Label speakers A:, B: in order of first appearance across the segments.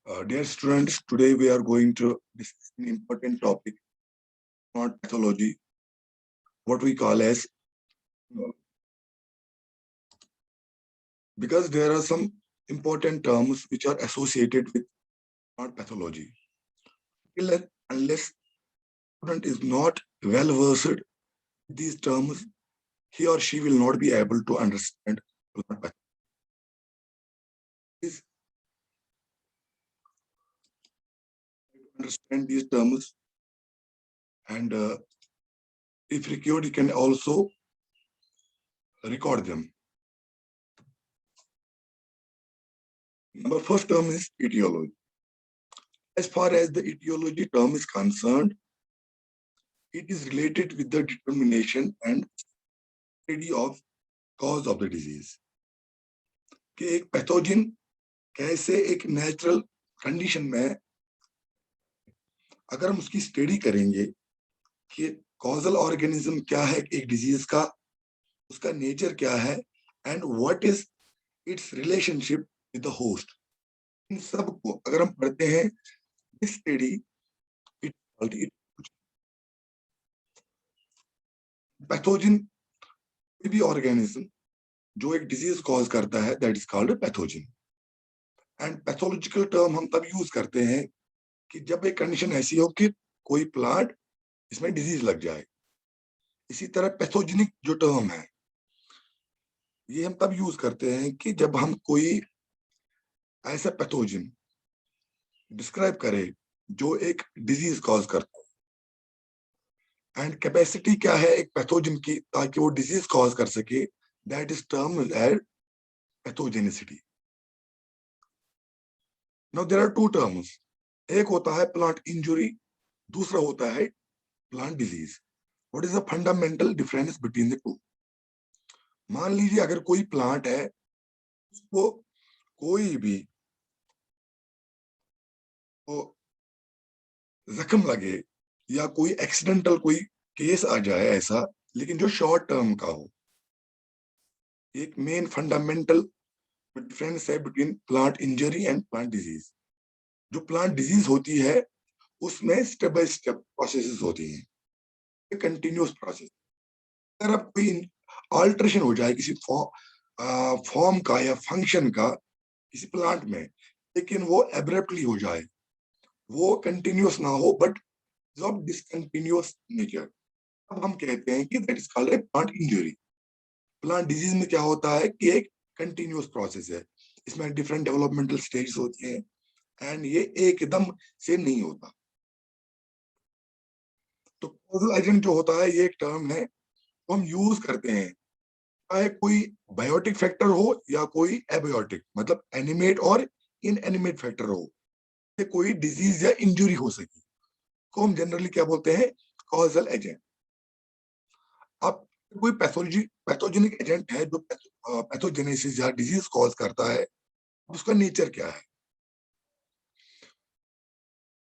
A: Dear students, today we are going to discuss an important topic, not pathology, what we call as, because there are some important terms which are associated with not pathology. Unless student is not well versed with these terms, he or she will not be able to understand plant pathology. Please understand these terms, and if required, you can also record them. Number first term is etiology. As far as the etiology term is concerned, it is related with the determination and study of cause of the disease. कि एक pathogen कैसे एक natural condition में, अगर हम उसकी study करेंगे कि कॉजल ऑर्गेनिज्म क्या है एक डिजीज का, उसका नेचर क्या है, and what is its relationship with the host, इन सब को अगर हम पढ़ते हैं, दिस स्टडी इट पैथोजन कोई भी ऑर्गेनिज्म जो एक डिजीज कॉज करता है, that is called pathogen. And pathological term हम तब यूज करते हैं कि जब एक कंडीशन ऐसी हो कि कोई प्लांट इसमें डिजीज लग जाए. इसी तरह पैथोजेनिक जो टर्म है, ये हम तब यूज करते हैं कि जब हम कोई ऐसा पैथोजन डिस्क्राइब करें जो एक डिजीज कॉज करता है. एंड कैपेसिटी क्या है एक पैथोजन की ताकि वो डिजीज कॉज कर सके, that is term as pathogenicity. Now there are two terms. एक होता है प्लांट इंजुरी, दूसरा होता है plant disease. What is the fundamental difference between the two? मान लीजिए अगर कोई प्लांट है, उसको कोई भी तो जख्म लगे या कोई एक्सीडेंटल कोई केस आ जाए ऐसा, लेकिन जो शॉर्ट टर्म का हो. एक मेन फंडामेंटल डिफरेंस है between plant injury and plant disease. जो प्लांट डिजीज होती है उसमें स्टेप बाय स्टेप प्रोसेसेस होती हैं, कंटिन्यूअस प्रोसेस. अगर अब कोई ऑल्ट्रेशन हो जाए किसी फॉर्म का या फंक्शन का किसी प्लांट में, लेकिन वो एब्रप्टली हो जाए, वो कंटिन्यूअस ना हो बट ऑफ डिसकंटिन्यूअस नेचर, अब हम कहते हैं कि that is called a plant injury. Plant disease में क्या होता है कि एक कंटिन्यूअस प्रोसेस है, इसमें डिफरेंट डेवलपमेंटल स्टेजेस होती हैं एंड ये एकदम से नहीं होता. तो कॉजल एजेंट जो होता है, ये एक टर्म है तो हम यूज करते हैं चाहे कोई बायोटिक फैक्टर हो या कोई एबायोटिक, मतलब एनिमेट और इनएनिमेट फैक्टर हो, ये कोई डिजीज या इंजुरी हो सके, को हम जनरली क्या बोलते हैं, कॉजल एजेंट. अब कोई पैथोजेनिक एजेंट है जो पैथोजेनेसिस या डिजीज कॉज करता है, उसका नेचर क्या है?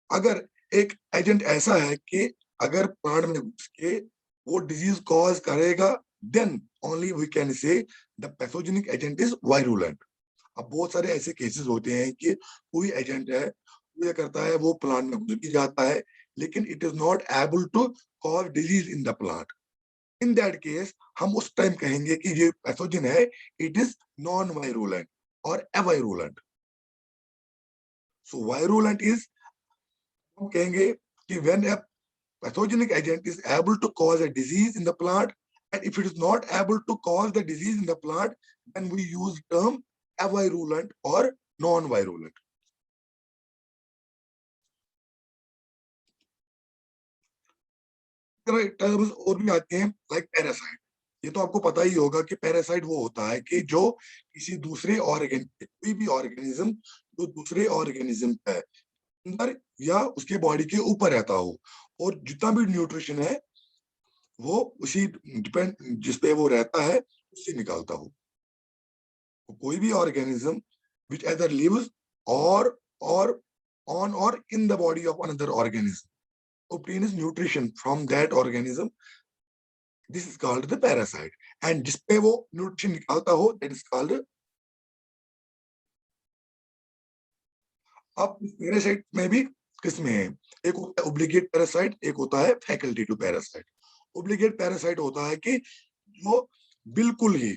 A: अगर एक एजेंट ऐसा है कि अगर प्लांट में घुस के वो डिजीज कॉज करेगा, then only we can say the pathogenic agent is virulent. अब बहुत सारे ऐसे केसेस होते हैं कि कोई एजेंट है, वो ये करता है, वो प्लांट में घुस भी जाता है, लेकिन it is not able to cause disease in the plant. In that case हम उस टाइम कहेंगे कि ये पैथोजन है, इट इज नॉन वायरुलेंट और एवायरुलेंट. सो वायरुलेंट इज, हम कहेंगे कि when a pathogenic agent is able to cause a disease in the plant, and if it is not able to cause the disease in the plant, then we use term avirulent or non-virulent. Terms और भी आते हैं like parasite. ये तो आपको पता ही होगा कि पैरासाइट वो होता है कि जो किसी दूसरे ऑर्गेन, कोई भी ऑर्गेनिज्म जो दूसरे ऑर्गेनिज्म पे अंदर या उसके बॉडी के ऊपर रहता हो, और जितना भी न्यूट्रिशन है वो उसी डिपेंड जिसपे वो रहता है उससे निकालता हो. तो कोई भी ऑर्गेनिज्म विच एदर लिव्स और ऑन और in the body of another organism obtains nutrition from that organism, this is called the parasite. and जिसपे वो न्यूट्रिशन निकालता हो, that is called. अब पैरासाइट में भी किस्में हैं, एक होता है ओब्लिगेट पैरासाइट, एक होता है फैकल्टेटिव पैरासाइट। ओब्लिगेट पैरासाइट होता है कि जो बिल्कुल ही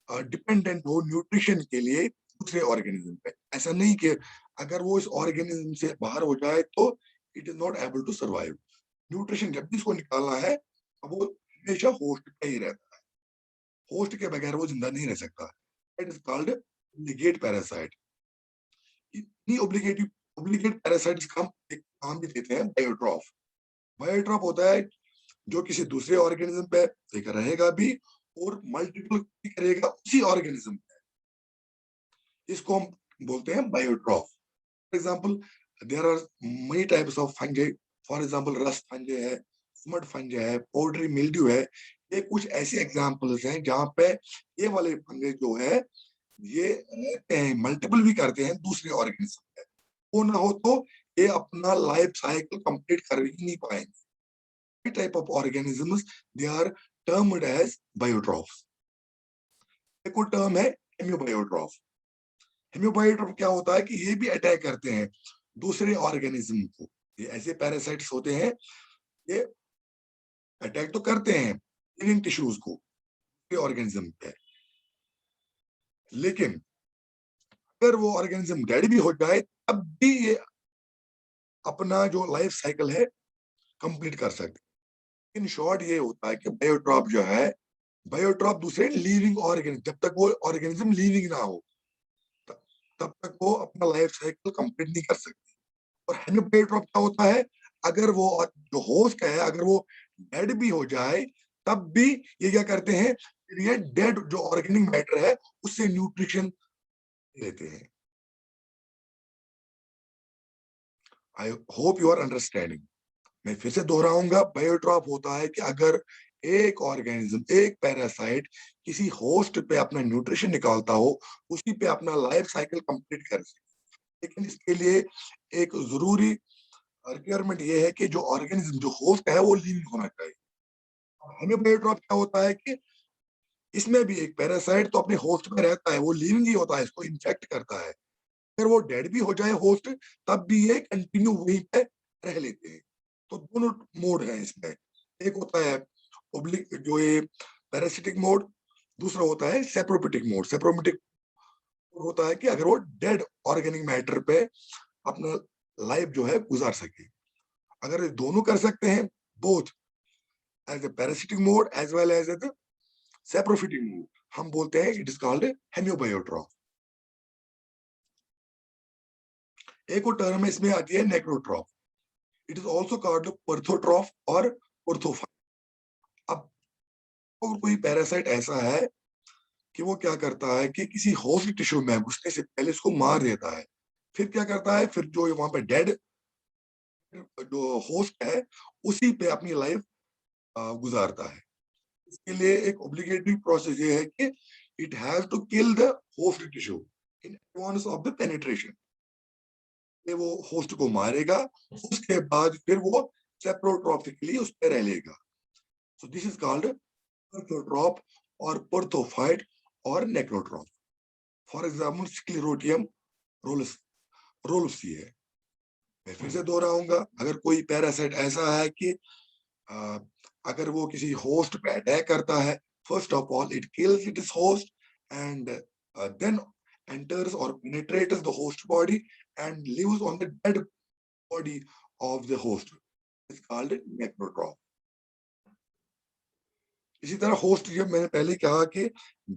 A: डिपेंडेंट हो न्यूट्रिशन के लिए दूसरे ऑर्गेनिज्म पे। ऐसा नहीं कि अगर वो इस ऑर्गेनिज्म से बाहर हो जाए तो it is not able to survive. Nutrition जब भी इसको निकालना है, अब वो हमेशा होस्ट पे ही रहता है, होस्ट के बगैर वो जिंदा नहीं रह सकता। It is called obligate parasite. इन्हीं ओब्लिगेटिव ओब्लिगेट पैरासाइट्स का हम एक नाम भी देते हैं बायोट्रॉफ। बायोट्रॉफ होता है जो किसी दूसरे ऑर्गेनिज्म पे एक रहेगा भी और मल्टीपल भी करेगा उसी ऑर्गेनिज्म पे, इसको हम बोलते हैं biotroph. For example there are many types of fungi. For example rust fungi है, स्मड फंगी है, पाउडरी मिल्ड्यू है। ये कुछ ऐसे एग्जांपल्स हैं जहां पे ये वाले फंगे जो है ये रहते हैं, मल्टीपल भी करते हैं दूसरे ऑर्गेनिज्म पे। वो ना हो तो ये अपना लाइफ साइकिल कंप्लीट कर ही नहीं पाएंगे। Type of organisms they are termed as biotrophs. एक और टर्म है हेमियोबायोट्रॉफ। हेमियोबायोट्रॉफ क्या होता है कि ये भी अटैक करते हैं दूसरे ऑर्गेनिज्म को। ये ऐसे पैरासाइट्स होते हैं, ये अटैक तो करते हैं लिविंग टिश्यूज को, ऑर्गेनिज्म पे, लेकिन अगर वो ऑर्गेनिज्म डेड भी हो जाए तब भी ये अपना जो लाइफ साइकिल है कंप्लीट कर सकते। इन शॉर्ट ये होता है कि बायोट्रॉप जो है, बायोट्रॉप दूसरे लिविंग ऑर्गेनिज्म, जब तक वो ऑर्गेनिज्म लिविंग ना हो तब तब तक वो अपना लाइफ साइकिल कंप्लीट नहीं कर सकती। और हेमियोबायोट्रॉप क्या होता है, अगर वो जो होस्ट है अगर वो डेड भी हो जाए तब भी ये क्या करते हैं, ये डेड जो ऑर्गेनिक मैटर है उससे न्यूट्रिशन लेते हैं। I hope you are understanding. मैं फिर से दोहराऊंगा, बायोट्रॉप होता है कि अगर एक ऑर्गेनिज्म, एक पैरासाइट किसी होस्ट पे अपना न्यूट्रिशन निकालता हो, उसी पे अपना लाइफ साइकिल कंप्लीट कर सके। लेकिन इसके लिए एक जरूरी रिक्वायरमेंट ये है कि जो ऑर्गेनिज्म जो होस्ट है वो लिविंग होना चाहिए। हमें बायोट्रॉप क्या होता है कि इसमें भी एक पैरासाइट तो अपने होस्ट में रहता है, वो लिविंग ही होता है, इसको इन्फेक्ट करता है। अगर वो डेड भी हो जाए होस्ट, तब भी ये कंटिन्यू वहीं पे रह लेते हैं। तो दोनों मोड है इसमें। एक होता है ओब्लिक जो ये पैरासिटिक मोड, दूसरा होता है सेप्रोपिटिक मोड। सेप्रोपिटिक होता है कि अगर वो डेड ऑर्गेनिक मैटर पे अपना लाइफ जो है गुजार सके। अगर ये दोनों कर सकते हैं, both as a parasitic mode as well as a saprophytic mode, हम बोलते हैं इट इज कॉल्ड हेमियोबायोट्रॉफ। एक और टर्म इसमें आती है नेक्रोट्रॉफ। इट इज ऑल्सो कॉल्ड पर्थोट्रॉफ और ऑर्थोफाइट। अब कोई पैरासाइट ऐसा है कि वो क्या करता है कि किसी होस्ट टिश्यू में घुसने से पहले इसको मार देता है। फिर क्या करता है, फिर जो वहां पे डेड जो होस्ट है उसी पे अपनी लाइफ गुजारता है। इसके लिए एक ऑब्लिगेटरी प्रोसेस ये है कि it has to kill the host tissue in advance of the penetration. ये वो होस्ट को मारेगा, उसके बाद फिर वो सेप्रोट्रॉपिकली उस पर रह लेगा। सो दिस इज कॉल्ड पर्थोट्रॉप और पर्थोफाइट और नेक्रोट्रॉप। फॉर एग्जाम्पल स्क्लेरोटियम रोलस रोलसी है। मैं फिर से दोहराऊंगा, अगर कोई पैरासाइट ऐसा है कि अ, अगर वो किसी होस्ट पे अटैक करता है, first of all it kills its host and then enters or penetrates the host body and lives on the dead body of the host. It's called necrotroph. इसी तरह होस्ट, जब मैंने पहले कहा कि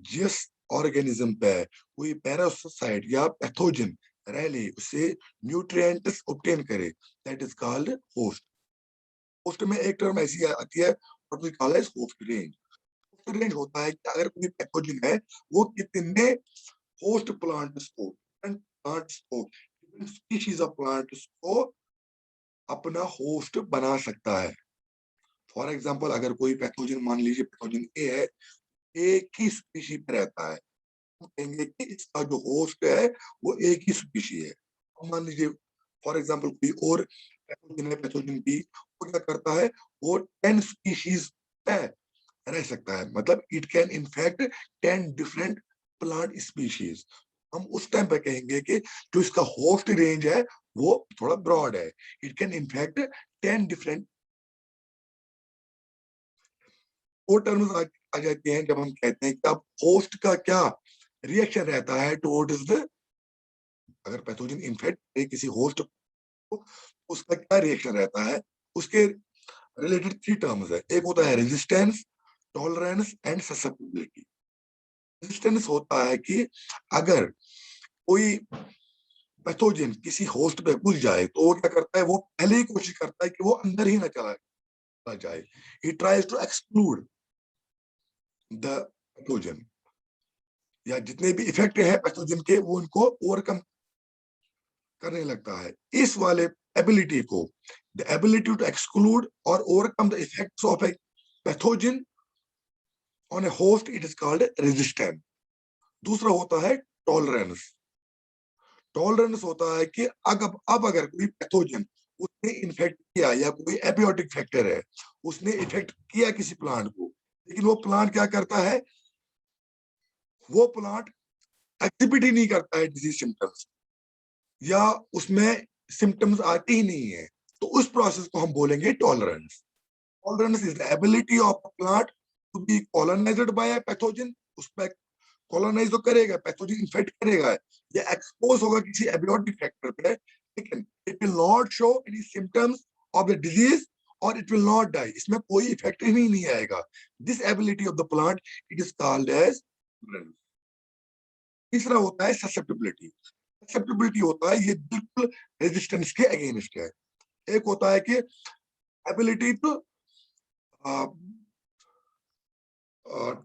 A: जिस ऑर्गेनिज्म पे कोई पैरासाइट या पैथोजन रह ले, उससे न्यूट्रिएंट्स ऑब्टेन करे, that is called host. Host में एक टर्म ऐसी आती है what we call as host range. Host range होता है कि अगर कोई पैथोजन है वो कितने होस्ट प्लांट्स को, प्लांट्स को, स्पीशीज ऑफ प्लांट्स को अपना होस्ट बना सकता है। फॉर एग्जाम्पल अगर कोई पैथोजन, मान लीजिए पैथोजन ए है, एक ही स्पीशी पे रहता है, हम कहेंगे कि इसका जो होस्ट है वो एक ही स्पीशी है। मान लीजिए फॉर एग्जाम्पल कोई और पैथोजन है, पैथोजन बी, वो क्या करता है, वो 10 स्पीशीज पे रह सकता है, मतलब it can in fact 10 different plant species. हम उस टाइम पे कहेंगे कि जो इसका होस्ट रेंज है वो थोड़ा ब्रॉड है, इट कैन इन्फेक्ट 10 डिफरेंट। वो टर्म्स आ जाते हैं जब हम कहते हैं कि अब होस्ट का क्या रिएक्शन रहता है टुवर्ड्स द, अगर पैथोजन इन्फेक्ट किसी होस्ट को, उसका क्या रिएक्शन रहता है, उसके रिलेटेड 3 टर्म्स है। एक होता है resistance, tolerance and susceptibility. Resistance होता है कि अगर कोई पैथोजन किसी होस्ट पे घुस जाए तो वो क्या करता है, वो पहले ही कोशिश करता है कि वो अंदर ही ना चला जाए। He tries to exclude the pathogen, या जितने भी इफेक्ट है पैथोजन के वो उनको ओवरकम करने लगता है। इस वाले एबिलिटी को, द एबिलिटी टू एक्सक्लूड और overcome the effects of a pathogen on A host, it is called resistance. दूसरा होता है टॉलरेंस। टॉलरेंस होता है कि अब अगर कोई पैथोजन उसने इन्फेक्ट किया या कोई एबियोटिक फैक्टर है उसने इफेक्ट किया किसी प्लांट को, लेकिन वो प्लांट क्या करता है, वो प्लांट एक्टिविटी ही नहीं करता है डिजीज सिम्टम्स, या उसमें सिम्टम्स आते ही नहीं है, तो उस प्रोसेस को हम बोलेंगे tolerance. Tolerance is the ability of a plant to be colonised by a pathogen. उस पर कॉलोनाइज तो करेगा, पैथोजन इन्फेक्ट करेगा या एक्सपोज होगा किसी एबियोटिक फैक्टर पे, लेकिन it will not show any symptoms of the disease और इट विल नॉट डाई, इसमें कोई इफेक्ट ही नहीं आएगा। This ability of the plant it is called as. तीसरा होता है ससेप्टिबिलिटी। ससेप्टिबिलिटी होता है ये बिल्कुल रेजिस्टेंस के अगेंस्ट है। एक होता है कि ability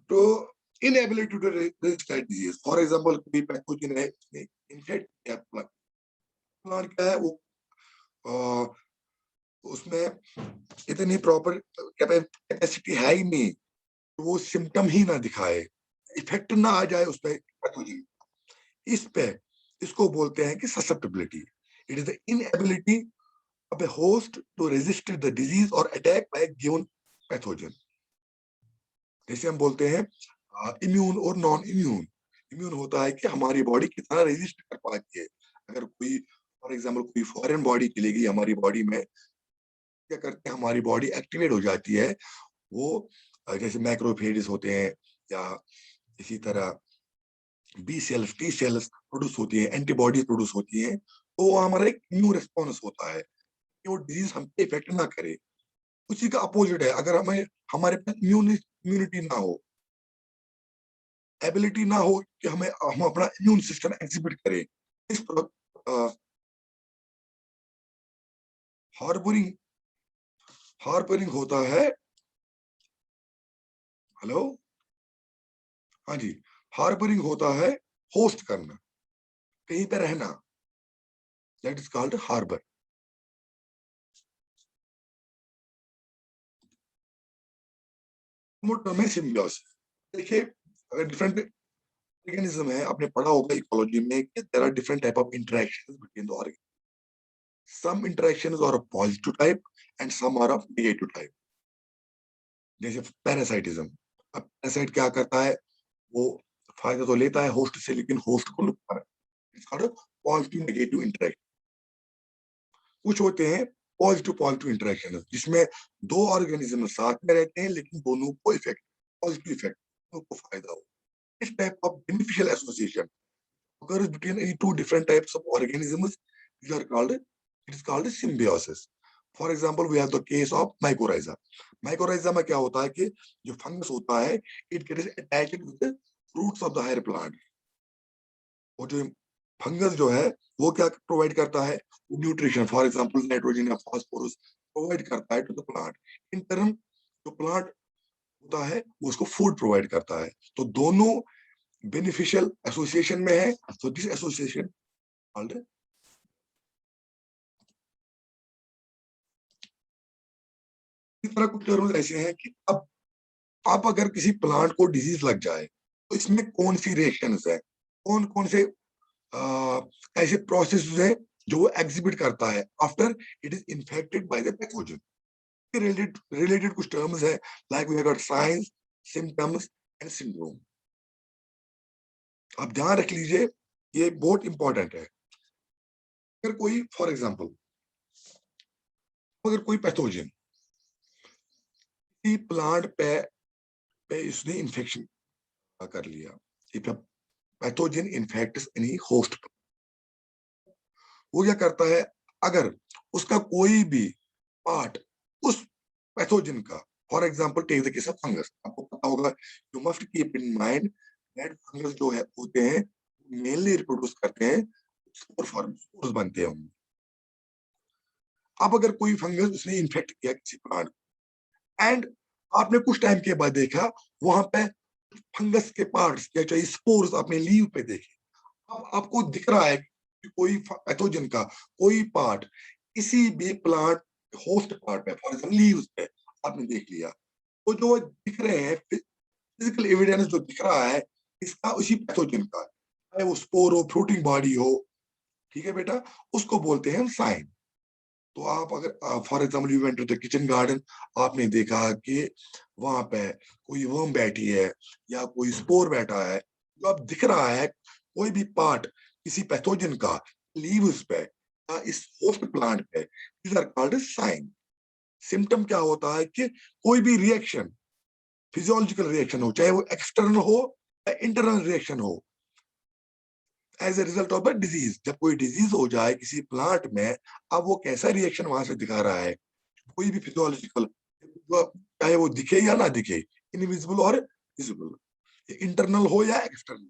A: to inability to resist disease. For example कोई पैथोजन है इन्फेक्ट किया प्लांट, क्या है वो उसमें इतनी प्रॉपर कैपेसिटी है ही नहीं, तो वो सिम्टम ही ना दिखाए, इफेक्ट ना आ जाए उस पर पैथोजन, इस पे इसको बोलते हैं कि susceptibility. It is the inability of a host to resist the disease और अटैक बाय गिवन पैथोजन। जैसे हम बोलते हैं इम्यून और नॉन इम्यून। इम्यून होता है कि हमारी बॉडी कितना रेजिस्ट कर पाती है। अगर कोई फॉर एग्जांपल कोई फॉरेन बॉडी चली गई हमारी बॉडी में, क्या करते हैं, हमारी बॉडी एक्टिवेट हो जाती है। वो जैसे मैक्रोफेजेस होते हैं या इसी तरह B cells T cells produce होती है, एंटीबॉडीज प्रोड्यूस होती है, तो वो हमारा एक इम्यून रिस्पॉन्स होता है कि वो डिजीज हम पे इफेक्ट ना करे। उसी का अपोजिट है, अगर हमें हमारे पास इम्यूनिटी ना हो, एबिलिटी ना हो कि हम अपना इम्यून सिस्टम एग्जिबिट करें, इस हार्बरिंग हार्बरिंग होता है। हेलो, हाँ जी, हार्बरिंग होता है होस्ट करना, कहीं पे रहना, that is called harbour. Term है सिम्बियोसिस। देखिए, अगर डिफरेंट ऑर्गेनिज्म है, आपने पढ़ा होगा इकोलॉजी में कि there are different type of interactions between the organism. Some interactions are of positive type and some are of negative type. जैसे पैरासाइटिज्म, अब पैरासाइट क्या करता है, वो फायदा तो लेता है होस्ट से लेकिन होस्ट को नुकसान है। It's called positive negative interaction. कुछ होते हैं पॉजिटिव पॉजिटिव इंटरेक्शन जिसमें दो ऑर्गेनिज्म साथ में रहते हैं लेकिन दोनों को इफेक्ट, पॉजिटिव इफेक्ट, दोनों को फायदा हो। इस type of beneficial association occurs between any two different types of organisms. These are called, it is called symbiosis. For example, we have the case of mycorrhiza. Mycorrhiza में क्या होता है कि जो फंगस होता है, it gets attached with the roots of the higher plant. और जो फंगस जो है वो क्या प्रोवाइड करता है, न्यूट्रिशन, फॉर एग्जांपल नाइट्रोजन या फास्फोरस प्रोवाइड करता है to the plant. In term जो प्लांट होता है वो उसको फूड प्रोवाइड करता है। तो दोनों बेनिफिशियल एसोसिएशन में है, तो दिस एसोसिएशन कॉल्ड। इस तरह कुछ टर्म्स ऐसे हैं कि अब आप अगर किसी प्लांट को डिजीज लग जाए तो इसमें कौन सी रिएक्शंस है, कौन कौन से ऐसे प्रोसेस है जो वो एग्जिबिट करता है after it is infected by the pathogen. Related कुछ टर्म्स है, like we have got signs, symptoms and syndrome. आप ध्यान रख लीजिए, ये बहुत इंपॉर्टेंट है। अगर कोई फॉर एग्जांपल अगर कोई पैथोजन किसी प्लांट पे इसने इन्फेक्शन कर लिया, if pathogen infects any host, वो क्या करता है, अगर उसका कोई भी पार्ट उस पैथोजन का, for example take the case of fungus, आपको पता होगा, you must keep in mind that fungus जो है होते हैं मेनली रिप्रोड्यूस करते हैं, स्पोर फॉर्म स्पोर्स बनते हैं उनमें। अब अगर कोई फंगस उसने इन्फेक्ट किया किसी प्लांट एंड आपने कुछ टाइम के बाद देखा वहां पे फंगस के पार्ट्स या चाहे स्पोर्स आपने लीव पे देखे, अब आपको दिख रहा है कि कोई पैथोजन का कोई पार्ट किसी भी प्लांट होस्ट पार्ट पे, फॉर एग्जाम्पल लीव्स पे आपने देख लिया, तो जो दिख रहे हैं फिजिकल एविडेंस जो दिख रहा है इसका उसी पैथोजन का, चाहे वो स्पोर हो फ्रूटिंग बॉडी हो, ठीक है बेटा, उसको बोलते हैं साइन। तो आप अगर for example you went to the kitchen garden, आपने देखा कि वहां पे कोई वर्म बैठी है या कोई स्पोर बैठा है, जो अब दिख रहा है कोई भी पार्ट किसी पैथोजन का लीव्स पे या इस होस्ट प्लांट पे, these are called sign. Symptom क्या होता है कि कोई भी रिएक्शन, फिजियोलॉजिकल रिएक्शन हो, चाहे वो एक्सटर्नल हो या इंटरनल रिएक्शन हो, as a result of a disease, जब कोई डिजीज हो जाए किसी प्लांट में, अब वो कैसा रिएक्शन वहां से दिखा रहा है, कोई भी फिजियोलॉजिकल, चाहे वो दिखे या ना दिखे, इनविजिबल और विजिबल, इंटरनल हो या एक्सटर्नल।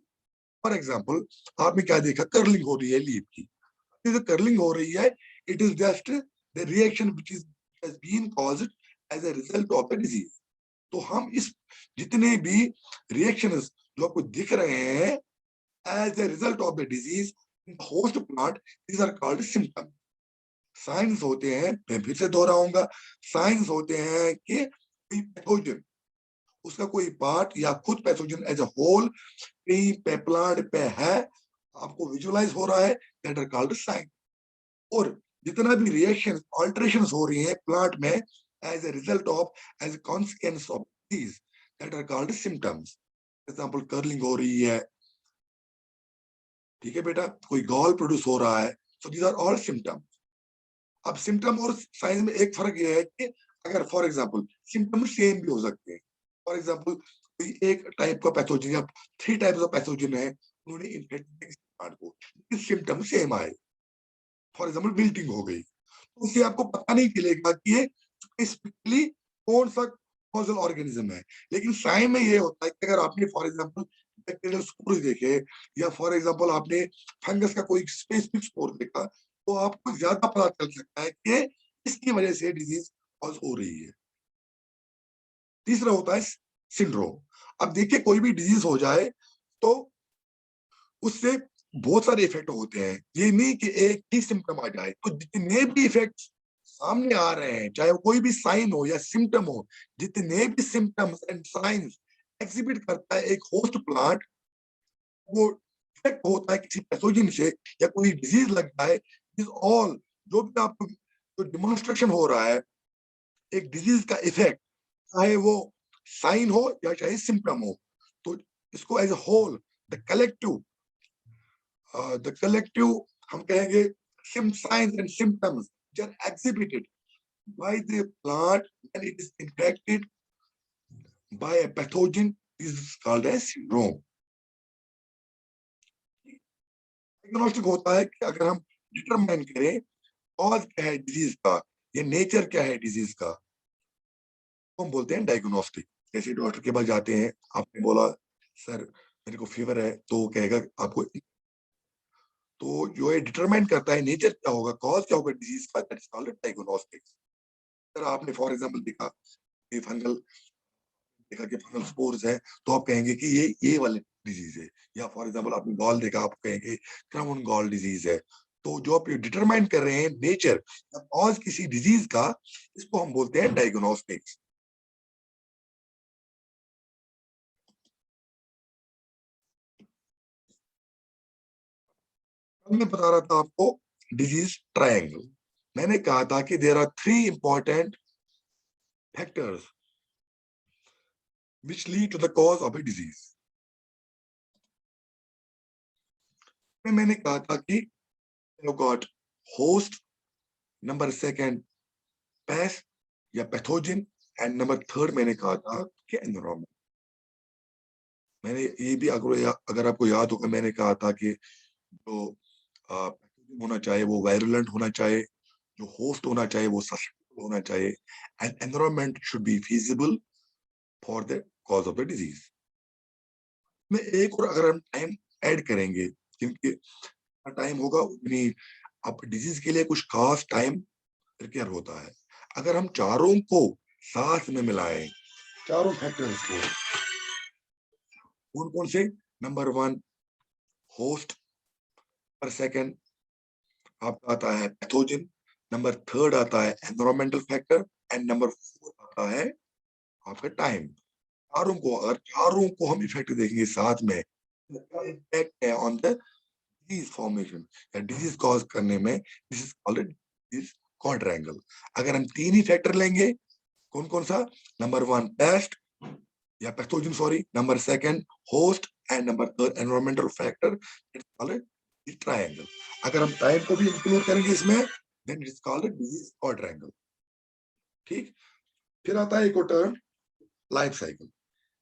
A: फॉर एग्जाम्पल आपने क्या देखा, कर्लिंग हो रही है लीफ की, जो कर्लिंग हो रही है it is just the reaction which is has been caused as a result of a disease। तो हम इस जितने भी रिएक्शंस जो आपको दिख रहे हैं as a result of the disease in the host plant, these are called symptoms। Science होते हैं, मैं फिर से दोहराऊंगा, साइंस होते हैं कि कोई पैथोजन, उसका कोई पार्ट या खुद पैथोजन एज अ होल कहीं पे प्लांट पे है, आपको विजुअलाइज हो रहा है, दैट आर कॉल्ड साइन। और जितना भी रिएक्शन ऑल्टरेशन हो रही है प्लांट में as a result of, as a consequence of this, that are called symptoms. Example curling हो रही है, ठीक है बेटा, कोई गॉल प्रोड्यूस हो रहा है, so these are all symptom. अब सिम्टम और साइंस में एक फर्क यह है कि अगर फॉर एग्जांपल सिम्टम सेम भी हो सकते हैं, फॉर एग्जांपल कोई एक टाइप का पैथोजन या थ्री टाइप्स ऑफ पैथोजन है, उन्होंने इन्फेक्ट किया किसी प्लांट को, सिम्टम सेम आए, फॉर एग्जांपल विल्टिंग हो गई, तो उससे आपको पता नहीं चलेगा कि ये स्पेसिफिकली कौन सा कॉजल ऑर्गेनिज्म है। लेकिन साइन में ये होता है कि अगर आपने फॉर एग्जांपल बैक्टीरियल स्पोर्स देखे या फॉर एग्जांपल आपने फंगस का कोई स्पेसिफिक स्पोर देखा, तो आपको ज्यादा पता चल सकता है कि इसकी वजह से डिजीज कॉज हो रही है। तीसरा होता है सिंड्रोम। अब देखिए कोई भी डिजीज हो जाए तो उससे बहुत सारे इफेक्ट होते हैं, ये नहीं कि एक ही सिम्टम आ जाए, तो जितने भी इफेक्ट सामने आ रहे हैं, चाहे वो कोई भी साइन हो या सिम्टम हो, जितने भी सिम्टम्स एंड साइंस एग्जिबिट करता है एक होस्ट प्लांट, वो इफेक्ट होता है किसी पैथोजन से या कोई डिजीज लगता है, इज ऑल, जो भी आपको जो डिमॉन्स्ट्रेशन हो रहा है एक डिजीज का इफेक्ट, चाहे वो साइन हो या चाहे सिम्टम हो, तो इसको as a whole the collective, हम कहेंगे signs and symptoms which are exhibited by the plant when it is infected by a pathogen is called as syndrome। Diagnostic होता है कि अगर हम डिटरमाइन करें कॉज क्या है डिजीज का या नेचर क्या है डिजीज का, तो हम बोलते हैं डायग्नोस्टिक। जैसे डॉक्टर के पास जाते हैं, आपने बोला सर मेरे को फीवर है, तो वो कहेगा आपको, तो जो ये डिटरमाइन करता है नेचर क्या होगा, कॉज क्या होगा डिजीज का, that is called diagnostic. Sir आपने फॉर एग्जांपल देखा कि फंगल, देखा कि फंगल स्पोर्स है, तो आप कहेंगे कि ये वाले डिजीज है, या फॉर एग्जांपल आपने गॉल देखा, आप कहेंगे क्राउन गॉल डिजीज है। तो जो आप डिटरमाइन कर रहे हैं नेचर या कॉज किसी डिजीज का, इसको हम बोलते हैं डायग्नोस्टिक्स। मैं बता रहा था आपको डिजीज ट्रायंगल, मैंने कहा था कि there are three important factors which lead to the cause of a disease। में मैंने कहा था कि you got host, number second paste या पैथोजन, एंड नंबर थर्ड मैंने कहा था कि एनवायरमेंट। मैंने ये भी अगर आपको याद होगा, मैंने कहा था कि जो पैथोजन होना चाहिए वो वायरुलेंट होना चाहिए, जो होस्ट होना चाहिए वो सस्टेनेबल होना चाहिए, and environment should be feasible for the cause of the disease. में एक और अगर हम टाइम ऐड करेंगे, क्योंकि टाइम होगा उतनी अब डिजीज के लिए कुछ खास टाइम रिक्वायर होता है। अगर हम चारों को साथ में मिलाएं, चारों फैक्टर्स को, कौन कौन से? नंबर वन होस्ट, पर सेकंड आपका आता है पैथोजन, नंबर थर्ड आता है environmental factor, and number four आता है आपका टाइम। चारों को, अगर चारों को हम इफेक्ट देखेंगे साथ में, इम्पैक्ट है ऑन द डिजीज फॉर्मेशन या डिजीज कॉज करने में, this is called disease quadrangle. अगर हम तीन ही फैक्टर लेंगे, कौन कौन सा? नंबर वन पेस्ट या pathogen, sorry, number second host, and number third environmental factor, it's called triangle. अगर हम टाइम को भी इंक्लूड करेंगे इसमें, then it's called disease quadrangle. ठीक। फिर आता है एक और टर्म, लाइफ साइकिल।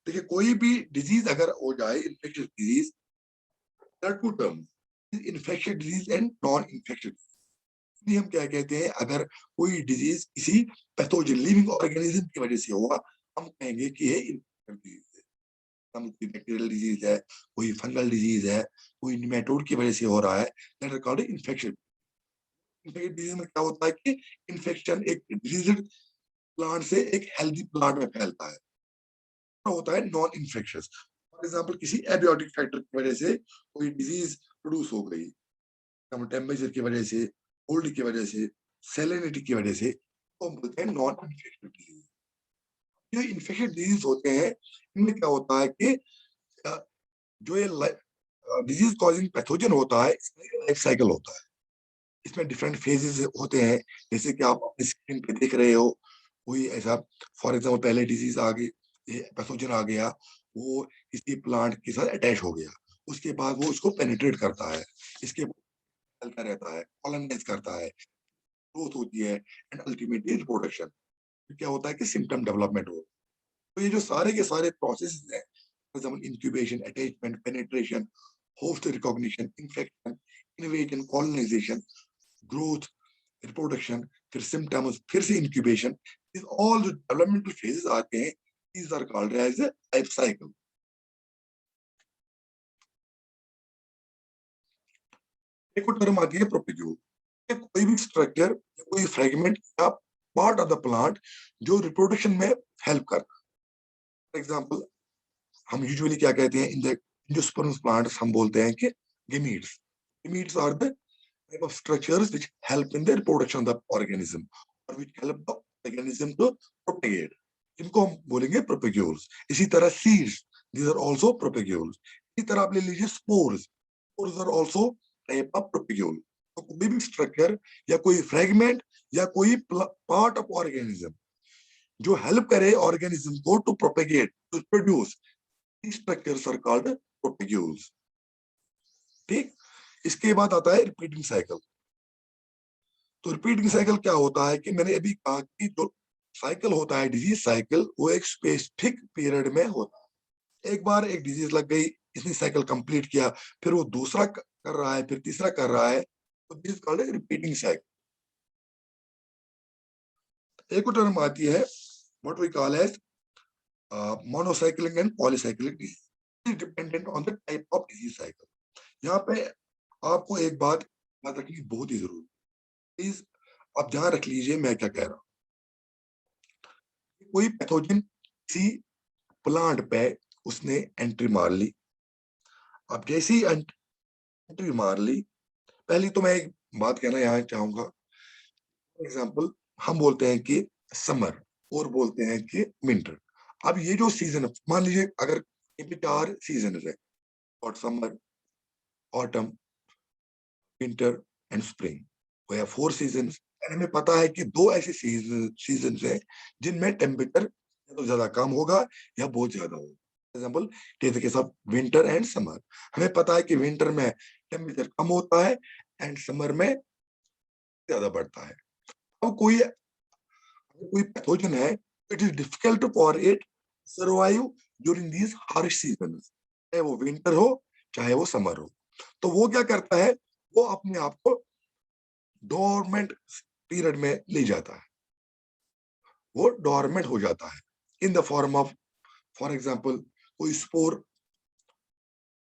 A: देखिए, कोई भी डिजीज अगर हो जाए, infectious disease, there are two terms, infectious disease and non infectious. हम क्या कहते हैं, अगर कोई डिजीज किसी पैथोजन लिविंग ऑर्गेनिज्म की वजह से हुआ, हम कहेंगे कि ये इन्फेक्शियस डिजीज है। हम कोई बैक्टीरियल डिजीज है, कोई फंगल डिजीज है, कोई निमेटोड की वजह से हो रहा है, that is called infection. Infection disease में क्या होता है कि इन्फेक्शन एक डिजीज प्लांट से एक हेल्दी प्लांट में फैलता है, होता है नॉन इन्फेक्शियस। फॉर एग्जांपल, किसी एबियोटिक फैक्टर की वजह से कोई डिजीज प्रोड्यूस हो गई, टेम्परेचर की वजह से, कोल्ड की वजह से, सैलिनिटी की वजह से, तो हम बोलते हैं नॉन इन्फेक्शियस डिजीज। जो इन्फेक्शियस डिजीज होते हैं, इनमें क्या होता है कि अ, जो ये डिजीज कॉजिंग पैथोजन होता है, इसमें लाइफ साइकिल होता है। इसमें डिफरेंट फेजेस होते हैं, जैसे कि आप अपनी स्क्रीन पे देख रहे हो, कोई ऐसा, फॉर एग्जांपल, पहले डिजीज आ गई, ये पैथोजन आ गया, वो किसी प्लांट के साथ अटैच हो गया, उसके बाद वो उसको पेनिट्रेट करता है, इसके चलता रहता है, कॉलोनाइज करता है, ग्रोथ होती है, एंड अल्टीमेटली रिप्रोडक्शन। क्या होता है कि सिम्टम डेवलपमेंट हो। तो ये जो सारे के सारे प्रोसेस हैं, for example incubation, attachment, penetration, host recognition, infection, invasion, colonisation, growth, reproduction, फिर सिम्टम्स, फिर से इंक्यूबेशन, इस ऑल जो डेवलपमेंटल फेजेस आते हैं, these are called as a life cycle. एक और टर्म आती है प्रोपेग्यूल। कोई भी स्ट्रक्चर, कोई फ्रेगमेंट या पार्ट ऑफ द प्लांट जो रिप्रोडक्शन में हेल्प करता है। फॉर एग्जांपल, हम यूजुअली क्या कहते हैं, इन द एंजियोस्पर्म्स प्लांट्स हम बोलते हैं कि gametes. Gametes are the type of structures which help in the reproduction of the organism or which help the organism to propagate. इनको हम बोलेंगे propagules। इसी तरह seeds, these are also propagules। इसी तरह आप ले लीजिए spores, spores are also type of propagule। तो कोई भी स्ट्रक्चर या कोई फ्रेगमेंट या कोई पार्ट ऑफ ऑर्गेनिज्म जो हेल्प करे ऑर्गेनिज्म को to propagate, to produce, structures are called propagules. ठीक। इसके बाद आता है रिपीटिंग साइकिल। तो रिपीटिंग साइकिल क्या होता है कि मैंने अभी कहा कि जो साइकिल होता है, डिजीज साइकिल, वो एक स्पेसिफिक पीरियड में होता है। एक बार एक डिजीज लग गई, इसने साइकिल कंप्लीट किया, फिर वो दूसरा कर रहा है, फिर तीसरा कर रहा है, तो दिस कॉल्ड रिपीटिंग साइकिल। एक और टर्म आती है what we call as monocyclic and polycyclic disease, dependent on the type of disease cycle. यहाँ पे आपको एक बात याद रखनी बहुत ही जरूरी, प्लीज आप ध्यान रख लीजिए मैं क्या कह रहा हूँ। कोई पैथोजन किसी प्लांट पे उसने एंट्री मार ली। अब जैसे ही एंट्री मार ली, पहली तो मैं एक बात कहना यहाँ चाहूंगा। फॉर एग्जाम्पल, हम बोलते हैं कि समर और बोलते हैं कि विंटर। अब ये जो सीजन है, मान लीजिए अगर ये भी चार सीजन है, और summer, autumn, winter and spring, वो है फोर सीजन। हमें पता है कि दो ऐसे सीजन हैं जिनमें टेम्परेचर या तो ज्यादा कम होगा या बहुत ज्यादा होगा। Example take the case of winter and summer. हमें पता है कि विंटर में टेम्परेचर कम होता है एंड समर में ज्यादा बढ़ता है। अब कोई पैथोजन है, it is difficult for it survive during these harsh season, चाहे वो विंटर हो चाहे वो समर हो। तो वो क्या करता है, वो अपने आप को डोरमेंट पीरियड में ले जाता है, वो डोरमेंट हो जाता है in the form of, for example कोई स्पोर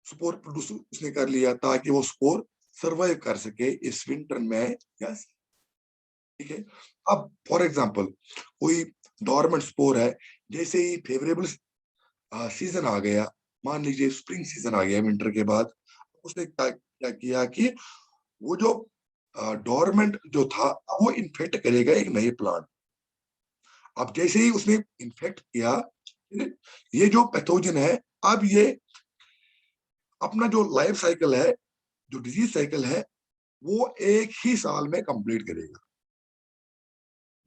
A: स्पोर प्रोड्यूस उसने कर लिया ताकि वो स्पोर सर्वाइव कर सके इस विंटर में। यस, ठीक है। अब फॉर एग्जाम्पल कोई डोरमेंट स्पोर है, जैसे ही फेवरेबल सीजन आ गया, मान लीजिए स्प्रिंग सीजन आ गया विंटर के बाद, उसने क्या क्या किया कि वो जो डोरमेंट जो था अब वो इन्फेक्ट करेगा एक नए प्लांट। अब जैसे ही उसने इन्फेक्ट किया, ये जो पैथोजन है, अब ये अपना जो लाइफ साइकिल है, जो डिजीज साइकिल है, वो एक ही साल में कंप्लीट करेगा।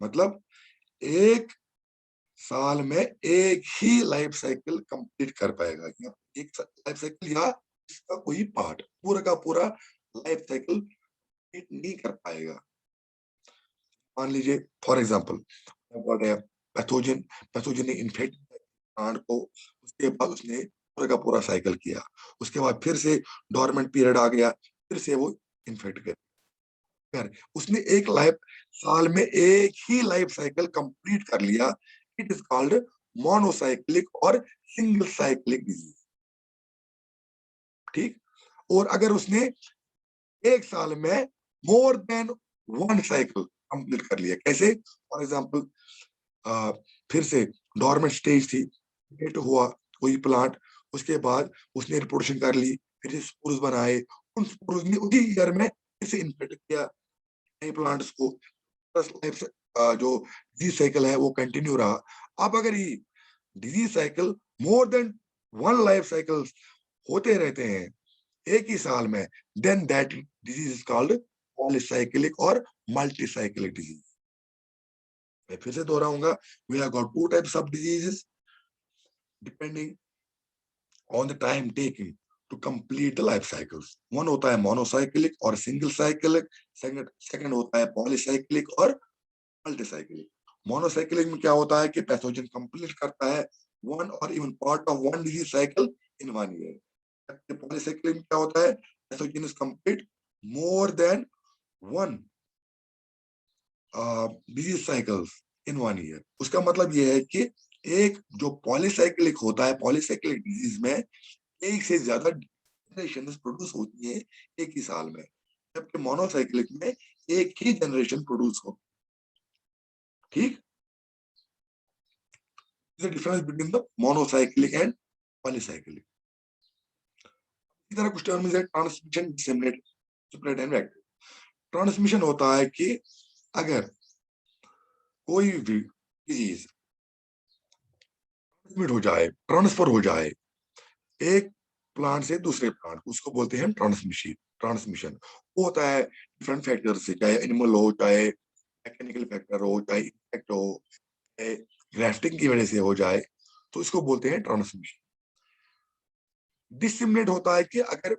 A: मतलब एक साल में एक ही लाइफ साइकिल कंप्लीट कर पाएगा, या एक लाइफ साइकिल या इसका कोई पार्ट पूरा का पूरा लाइफ साइकिल कंप्लीट नहीं कर पाएगा। मान लीजिए फॉर एग्जांपल पैथोजन पैथोजन ने इन्फेक्ट प्लांट को, उसके बाद उसने पूरा का पूरा साइकिल किया, उसके बाद फिर से डोरमेंट पीरियड आ गया, फिर से वो इन्फेक्ट कर, उसने एक लाइफ साल में एक ही लाइफ साइकिल कंप्लीट कर लिया। इट इज कॉल्ड मोनोसाइक्लिक और सिंगल साइक्लिक डिजीज। ठीक। और अगर उसने एक साल में मोर देन वन साइकिल कंप्लीट कर लिया, कैसे, फॉर एग्जांपल फिर से डोरमेंट स्टेज थी, डेट हुआ कोई प्लांट, उसके बाद उसने रिप्रोडक्शन कर ली, फिर स्पोर्स बनाए, उन स्पोर्स ने उसी ईयर में फिर से इन्फेक्ट किया नए प्लांट्स को, प्लस लाइफ जो डिजीज साइकिल है वो कंटिन्यू रहा। अब अगर ये disease cycle more than one life cycle होते रहते हैं एक ही साल में, then that disease is called polycyclic और मल्टीसाइक्लिक डिजीज। मैं फिर से दोहराऊंगा, we have got two types of diseases depending on the time taking to complete the life cycles. One होता है मोनोसाइक्लिक और सिंगल साइक्लिक, सेकंड सेकंड होता है पॉलीसाइक्लिक और मल्टीसाइक्लिक। मोनोसाइक्लिक में क्या होता है कि पैथोजन कंप्लीट करता है वन और even part of one disease cycle in one year. Polycyclic में क्या होता है, pathogen is complete more than one disease cycles in one year. उसका मतलब यह है कि एक जो पॉलीसाइक्लिक होता है, पॉलीसाइक्लिक डिजीज में एक से ज्यादा जनरेशन प्रोड्यूस होती है एक ही साल में, जबकि मोनोसाइक्लिक में एक ही जनरेशन प्रोड्यूस हो। ठीक। the difference between the monocyclic and polycyclic। इसी तरह कुछ टर्म्स है transmission, disseminate, spread and vector. Transmission होता है कि अगर कोई भी डिजीज ट्रांसमिट हो जाए, ट्रांसफर हो जाए एक प्लांट से दूसरे प्लांट, उसको बोलते हैं ट्रांसमिशन। ट्रांसमिशन वो होता है डिफरेंट फैक्टर से, चाहे एनिमल हो, चाहे मैकेनिकल फैक्टर हो, चाहे इंसेक्ट हो, चाहे ग्राफ्टिंग की वजह से हो जाए, तो इसको बोलते हैं ट्रांसमिशन। डिसिमिनेट होता है कि अगर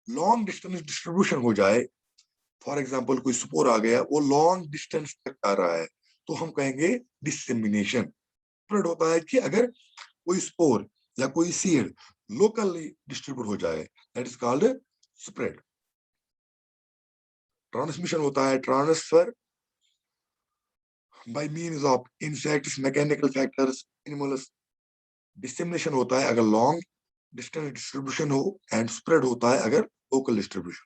A: लॉन्ग डिस्टेंस डिस्ट्रीब्यूशन हो जाए, फॉर एग्जाम्पल कोई स्पोर आ गया, वो लॉन्ग डिस्टेंस तक आ रहा है, तो हम कहेंगे डिसेमिनेशन। स्प्रेड होता है कि अगर कोई स्पोर या कोई सीड लोकली डिस्ट्रीब्यूट हो जाए, that is called spread. Transmission होता है transfer by means of insects, mechanical factors, animals. Dissemination होता है अगर लॉन्ग डिस्टेंस डिस्ट्रीब्यूशन हो, एंड स्प्रेड होता है अगर लोकल डिस्ट्रीब्यूशन।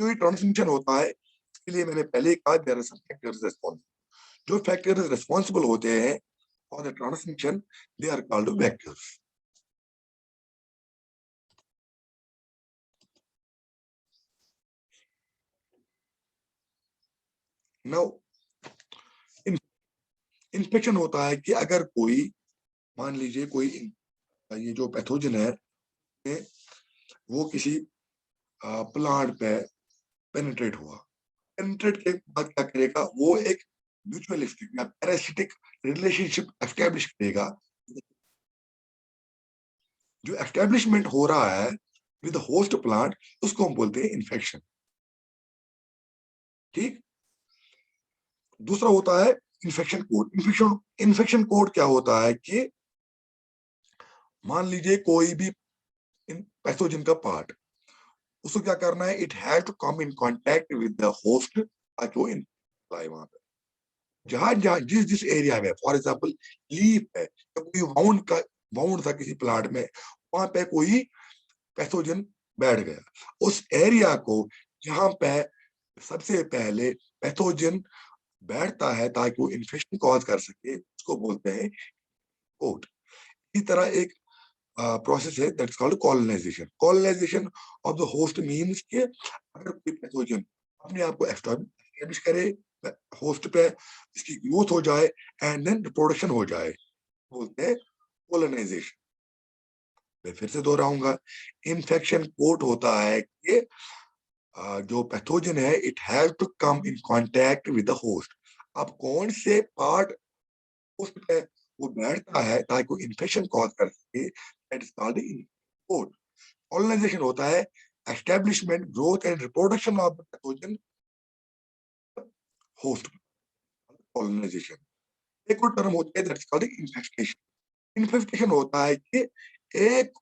A: जो ये ट्रांसमिशन होता है, इसके लिए मैंने पहले ही कहा there are some factors responsible. जो फैक्टर्स रिस्पांसिबल होते हैं for the transmission, they are called vectors. Now infection होता है कि अगर कोई, मान लीजिए कोई ये जो पैथोजन है वो किसी प्लांट पे पेनिट्रेट हुआ, पेनिट्रेट के बाद क्या करेगा, वो एक म्यूचुअलिस्टिक या पैरासिटिक रिलेशनशिप एस्टेब्लिश करेगा जो एस्टेब्लिशमेंट हो रहा है विद होस्ट प्लांट उसको हम बोलते हैं इन्फेक्शन। ठीक। दूसरा होता है इन्फेक्शन कोड। इन्फेक्शन कोड क्या होता है कि मान लीजिए कोई भी पैथोजन का पार्ट, उसको क्या करना है, it has to come in contact with the host ताकि वो इनफ्लाई वहां पे, जहां जहां जिस जिस एरिया में, फॉर एग्जांपल लीफ है या कोई वाउंड था किसी प्लांट में, वहां पे कोई पैथोजन बैठ गया, उस एरिया को जहां पे सबसे पहले पैथोजन बैठता है ताकि वो इन्फेक्शन कॉज कर सके, उसको बोलते हैं कोट। इसी तरह एक प्रोसेस है that's called colonization. Colonization of the host means कि अगर कोई पैथोजन अपने आप को एस्टैब्लिश करे होस्ट पे, इसकी ग्रोथ हो जाए एंड देन रिप्रोडक्शन हो जाए, बोलते हैं कॉलोनाइजेशन। मैं फिर से दोहराऊंगा, इन्फेक्शन कोट होता है कि जो पैथोजन है it has to come in contact with the host. अब कौन से पार्ट होस्ट पे वो बैठता है ताकि वो इन्फेक्शन कॉज कर सके, that is called coat. Colonization होता है establishment, growth and reproduction of the pathogen host. Colonization एक और टर्म होता है दैट्स कॉल्ड इन्फेस्टेशन। इन्फेस्टेशन होता है कि एक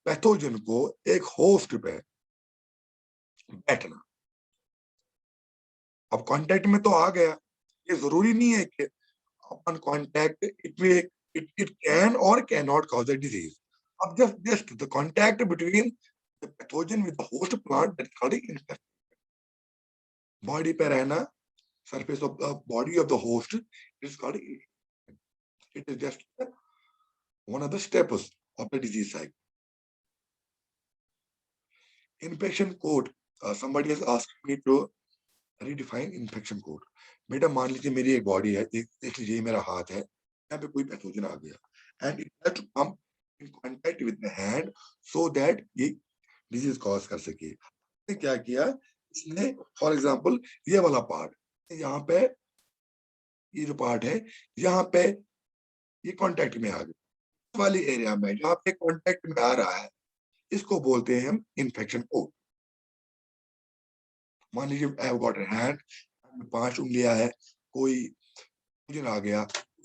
A: पैथोजन को एक होस्ट पे बैठना। अब कांटेक्ट में तो आ गया, ये जरूरी नहीं है कि upon contact it can or cannot cause a disease. अब just the contact between the pathogen with the host plant, that's called infection. Body पे रहना, surface of the body of the host is called infection. It is just one of the steps of the disease cycle. Infection code. Somebody has asked me to redefine infection code. बेटा मान लीजिए मेरी एक body है, देख लीजिए मेरा हाथ है, यहाँ पे कोई पैथोजन आ गया and it has to come in contact with the hand so that ये डिजीज कॉज कर सके। इसने क्या किया, इसने फॉर एग्जांपल ये वाला पार्ट, यहाँ पे ये जो पार्ट है, यहाँ पे ये कांटेक्ट में आ गया, इस वाली एरिया में जहाँ पे कांटेक्ट में आ रहा है, इसको बोलते हैं हम इन्फेक्शन कोड। मान लीजिए I have got a hand, 5 उंगलियां है, कोई पैथोजन आ गया,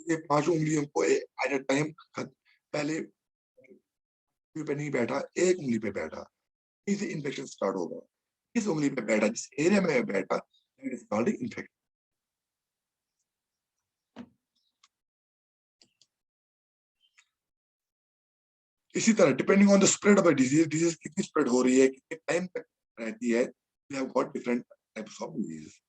A: ये 5 उंगलियों को एट अ टाइम पहले पे नहीं बैठा, एक उंगली पे बैठा, इसे इन्फेक्शन स्टार्ट होगा। इस उंगली पे बैठा, जिस एरिया में बैठा, दैट इज कॉल्ड इन्फेक्शन। इसी तरह depending on the spread of the disease, disease कितनी स्प्रेड हो रही है, कितने टाइम तक रहती है, we have got different types of disease.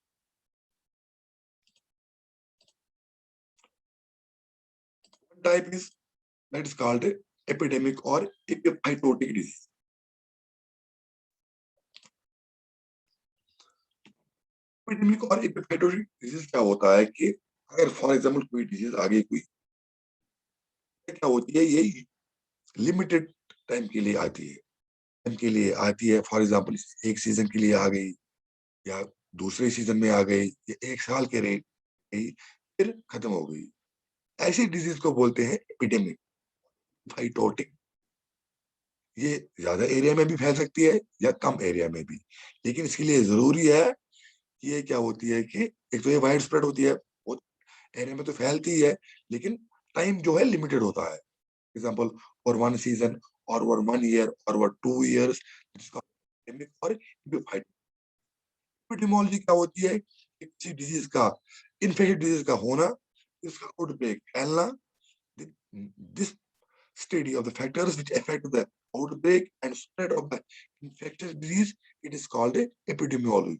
A: One type is that is called epidemic or epiphytotic disease. Epidemic और एपिफाइटोटिक डिजीज क्या होता है कि अगर फॉर एग्जांपल कोई डिजीज आ गई, कोई क्या होती है, ये लिमिटेड टाइम के लिए आती है, टाइम के लिए आती है, फॉर एग्जांपल एक सीजन के लिए आ गई या दूसरे सीजन में आ गई या एक साल के रह गई फिर खत्म हो गई, ऐसी डिजीज को बोलते हैं एपिडेमिक फाइटोटिक। ये ज्यादा एरिया में भी फैल सकती है या कम एरिया में भी, लेकिन इसके लिए जरूरी है कि ये क्या होती है कि एक तो ये वाइड स्प्रेड होती है, बहुत एरिया में तो फैलती ही है, लेकिन टाइम जो है लिमिटेड होता है। एग्जाम्पल फॉर वन सीजन और वर 1 ईयर और वर 2 ईयर्स। और एपिडेमियोलॉजी क्या होती है कि किसी डिजीज का, इन्फेक्शियस डिजीज का होना, इसका आउटब्रेक फैलना, this study of the factors which affect the outbreak and spread of the infectious disease, it is called epidemiology.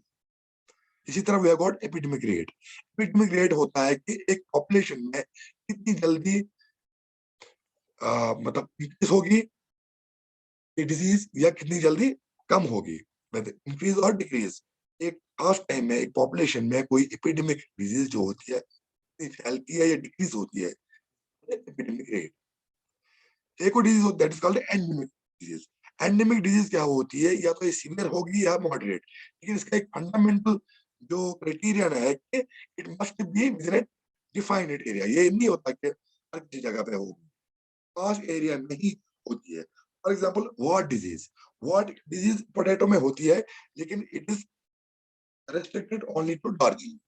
A: इसी तरह we have got epidemic rate. Epidemic rate होता है कि एक पॉपुलेशन में कितनी जल्दी मतलब इंक्रीज होगी ये डिजीज या कितनी जल्दी कम होगी, इंक्रीज और डिक्रीज। एक खास टाइम में एक पॉपुलेशन में कोई एपिडेमिक डिजीज जो होती है फैलती है या डिक्रीज होती है, एपिडेमिक रेट। एक और disease that is called endemic disease. Endemic disease क्या होती है, या तो ये सीवियर होगी या मॉडरेट, लेकिन इसका एक फंडामेंटल जो क्राइटेरियन है कि it must be with in defined area. ये नहीं होता कि हर किसी जगह पे होगी, खास एरिया में ही होती है। For example what disease potato में होती है, लेकिन it is restricted only to Darjeeling.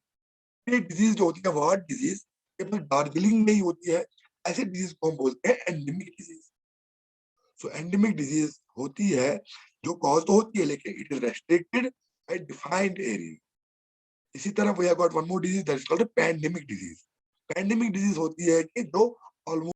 A: ये डिजीज जो होती है वॉट डिजीज केवल दार्जिलिंग में ही होती है, ऐसे डिजीज को हम बोलते हैं endemic disease. So endemic disease होती है जो कॉज तो होती है, लेकिन it is restricted by defined area. इसी तरह we have got one more disease that is called pandemic disease. Pandemic disease होती है कि जो ऑलमोस्ट